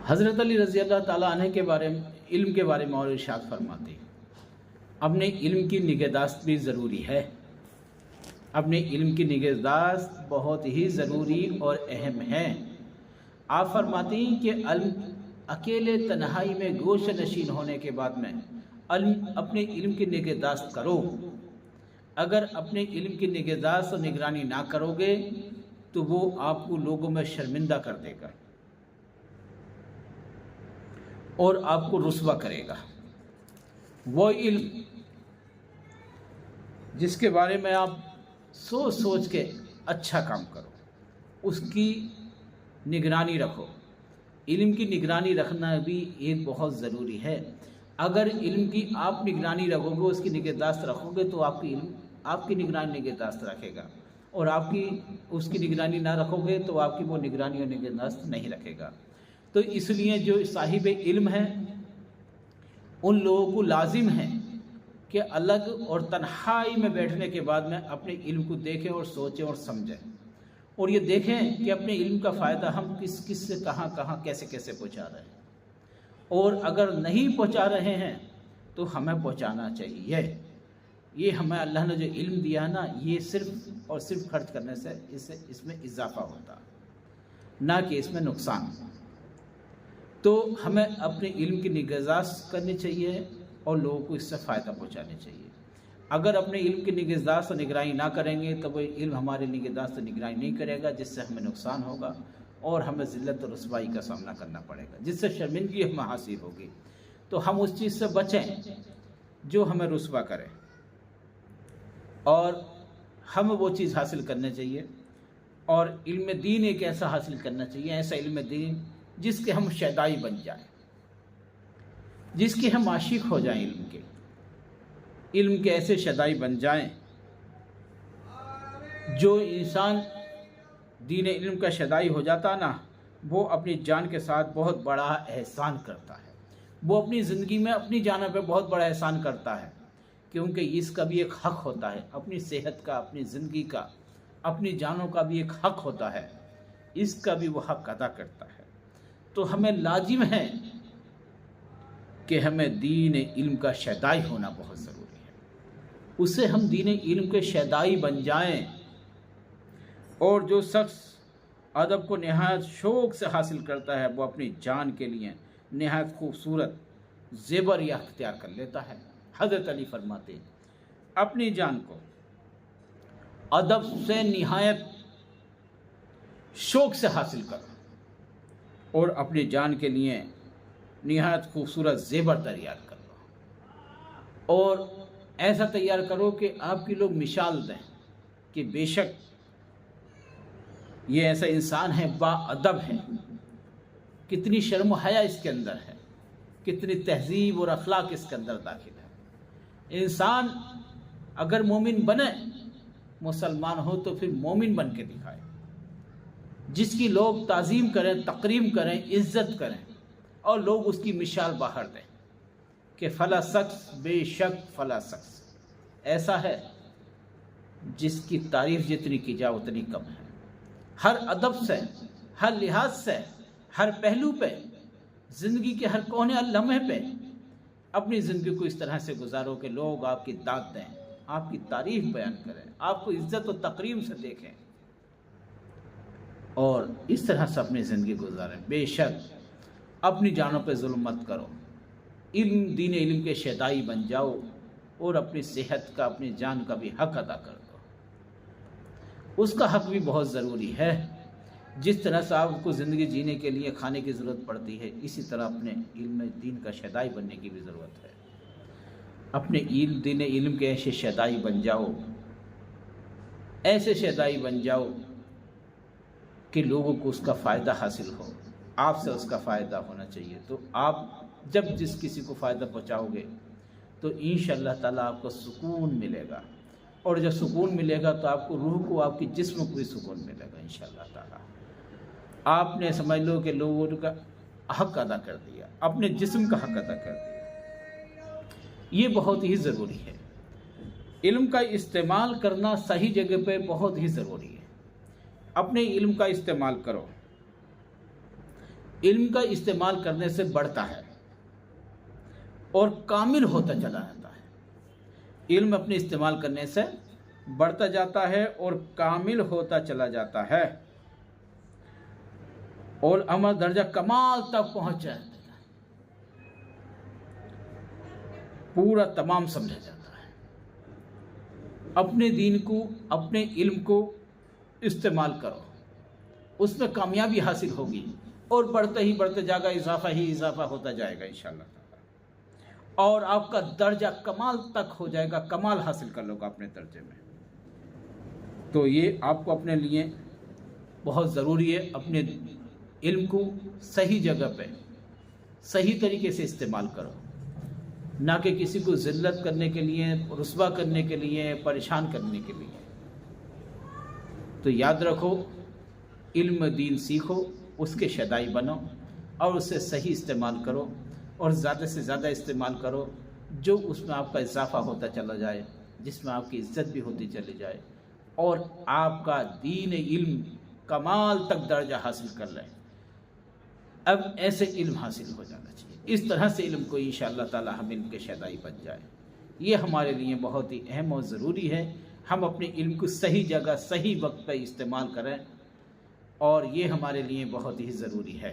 हज़रत अली रज़ी अल्लाह ताला अन्हु के बारे में, इल्म के बारे में और इरशाद फरमाते हैं, अपने इल्म की निगहदाश्त भी ज़रूरी है। अपने इल्म की निगहदाश्त बहुत ही ज़रूरी और अहम है। आप फरमाते हैं कि अकेले तन्हाई में गोश नशीन होने के बाद में अपने इल्म की निगहदाश्त करो। अगर अपने इल्म की निगहदाश्त और निगरानी ना करोगे तो वो आपको लोगों में शर्मिंदा कर देगा और आपको रुस्वा करेगा। वो इल्म जिसके बारे में आप सोच सोच के अच्छा काम करो, उसकी निगरानी रखो। इल्म की निगरानी रखना भी एक बहुत ज़रूरी है। अगर इल्म की आप निगरानी रखोगे, उसकी निगहदाश्त रखोगे, तो आपकी इल्म आपकी निगरानी निगहदाश्त रखेगा, और आपकी उसकी निगरानी ना रखोगे तो आपकी वो निगरानी और निगहदाश्त नहीं रखेगा। तो इसलिए जो साहिब इल्म है उन लोगों को लाजिम है कि अलग और तन्हाई में बैठने के बाद में अपने इल्म को देखें और सोचें और समझें, और ये देखें कि अपने इल्म का फ़ायदा हम किस किस से कहाँ कहाँ कैसे कैसे पहुँचा रहे हैं, और अगर नहीं पहुँचा रहे हैं तो हमें पहुँचाना चाहिए। ये हमें अल्लाह ने जो इल्म दिया ना, ये सिर्फ़ और सिर्फ खर्च करने से इसमें इजाफ़ा होता, ना कि इसमें नुकसान। तो हमें अपने इल्म की निगहदाश्त करनी चाहिए और लोगों को इससे फ़ायदा पहुंचानी चाहिए। अगर अपने इल्म की निगहदाश्त और निगरानी ना करेंगे तो वो इल्म हमारे निगहदाश्त और निगरानी नहीं करेगा, जिससे हमें नुकसान होगा और हमें ज़िल्लत और रुसवाई का सामना करना पड़ेगा, जिससे शर्मिंदगी हमें हासिल होगी। तो हम उस चीज़ से बचें जो हमें रुसवा करे, और हम वो चीज़ हासिल करनी चाहिए। और इल्म दीन एक ऐसा हासिल करना चाहिए, ऐसा इल्म दीन जिसके हम शैदाई बन जाएं, जिसके हम आशिक हो जाएं, इल्म के ऐसे शैदाई बन जाएं। जो इंसान दीन इल्म का शैदाई हो जाता ना, वो अपनी जान के साथ बहुत बड़ा एहसान करता है। वो अपनी ज़िंदगी में अपनी जान पे बहुत बड़ा एहसान करता है, क्योंकि इसका भी एक हक़ होता है, अपनी सेहत का, अपनी ज़िंदगी का, अपनी जानों का भी एक हक़ होता है, इसका भी वो हक़ अदा करता है। तो हमें लाजिम है कि हमें दीन इल्म का शैदाई होना बहुत ज़रूरी है। उससे हम दीन इल्म के शैदाई बन जाएं, और जो शख्स अदब को नहायत शौक़ से हासिल करता है, वो अपनी जान के लिए नहायत खूबसूरत ज़ेवर या अख्तियार कर लेता है। हज़रत अली फरमाते हैं, अपनी जान को अदब से नहायत शौक़ से हासिल करो और अपनी जान के लिए निहायत खूबसूरत ज़ेवर तैयार कर लो, और ऐसा तैयार करो कि आपकी लोग मिसाल दें कि बेशक ये ऐसा इंसान है, बाअदब है, कितनी शर्म हया इसके अंदर है, कितनी तहजीब और अखलाक इसके अंदर दाखिल है। इंसान अगर मोमिन बने, मुसलमान हो, तो फिर मोमिन बन के दिखाए, जिसकी लोग ताज़ीम करें, तकरीम करें, इज़्ज़त करें, और लोग उसकी मिसाल बाहर दें कि फ़ला शख्स, बेशक फ़ला शख्स ऐसा है जिसकी तारीफ़ जितनी की जाए उतनी कम है। हर अदब से, हर लिहाज से, हर पहलू पे, ज़िंदगी के हर कोने और लम्हे पे अपनी ज़िंदगी को इस तरह से गुजारो कि लोग आपकी दाद दें, आपकी तारीफ़ बयान करें, आपको इज़्ज़त और तकरीम से देखें, और इस तरह से अपनी ज़िंदगी गुजारें। बेशक अपनी जानों पे जुल्म मत करो, इल्म दीन इल्म के शैदाई बन जाओ, और अपनी सेहत का, अपनी जान का भी हक़ अदा कर दो। उसका हक़ भी बहुत ज़रूरी है। जिस तरह से आपको ज़िंदगी जीने के लिए खाने की ज़रूरत पड़ती है, इसी तरह अपने इल्म दीन का शैदाई बनने की भी ज़रूरत है। अपने दीन इल्म के ऐसे शैदाई बन जाओ, ऐसे शैदाई बन जाओ कि लोगों को उसका फ़ायदा हासिल हो, आपसे उसका फ़ायदा होना चाहिए। तो आप जब जिस किसी को फ़ायदा पहुँचाओगे तो इंशाअल्लाह ताला आपको सुकून मिलेगा, और जब सुकून मिलेगा तो आपको रूह को, आपकी जिस्म को भी सुकून मिलेगा इंशाअल्लाह ताला। आपने समझ लो कि लोगों का हक़ अदा कर दिया, अपने जिस्म का हक़ अदा कर दिया। ये बहुत ही ज़रूरी है। इल्म का इस्तेमाल करना सही जगह पे बहुत ही ज़रूरी है। अपने इल्म का इस्तेमाल करो। इल्म का इस्तेमाल करने से बढ़ता है और कामिल होता चला जाता है। इल्म अपने इस्तेमाल करने से बढ़ता जाता है और कामिल होता चला जाता है और हमारा दर्जा कमाल तक पहुंच जाता है, पूरा तमाम समझा जाता है। अपने दीन को, अपने इल्म को इस्तेमाल करो, उसमें कामयाबी हासिल होगी और बढ़ते जाएगा, इजाफा ही इजाफा होता जाएगा इंशाअल्लाह ताला, और आपका दर्जा कमाल तक हो जाएगा, कमाल हासिल कर लोगे अपने दर्जे में। तो ये आपको अपने लिए बहुत ज़रूरी है, अपने इल्म को सही जगह पे सही तरीके से इस्तेमाल करो, ना कि किसी को ज़िल्लत करने के लिए, रुस्वा करने के लिए, परेशान करने के लिए। तो याद रखो, इल्म दीन सीखो, उसके शदाई बनो और उससे सही इस्तेमाल करो और ज़्यादा से ज़्यादा इस्तेमाल करो, जो उसमें आपका इजाफा होता चला जाए, जिसमें आपकी इज़्ज़त भी होती चली जाए और आपका दीन इल्म कमाल तक दर्जा हासिल कर लें। अब ऐसे इल्म हासिल हो जाना चाहिए, इस तरह से इल्म को इंशाअल्लाह ताला हम इल्म के शदाई बन जाए। ये हमारे लिए बहुत ही अहम और ज़रूरी है, हम अपने इल्म को सही जगह सही वक्त पर इस्तेमाल करें और ये हमारे लिए बहुत ही ज़रूरी है।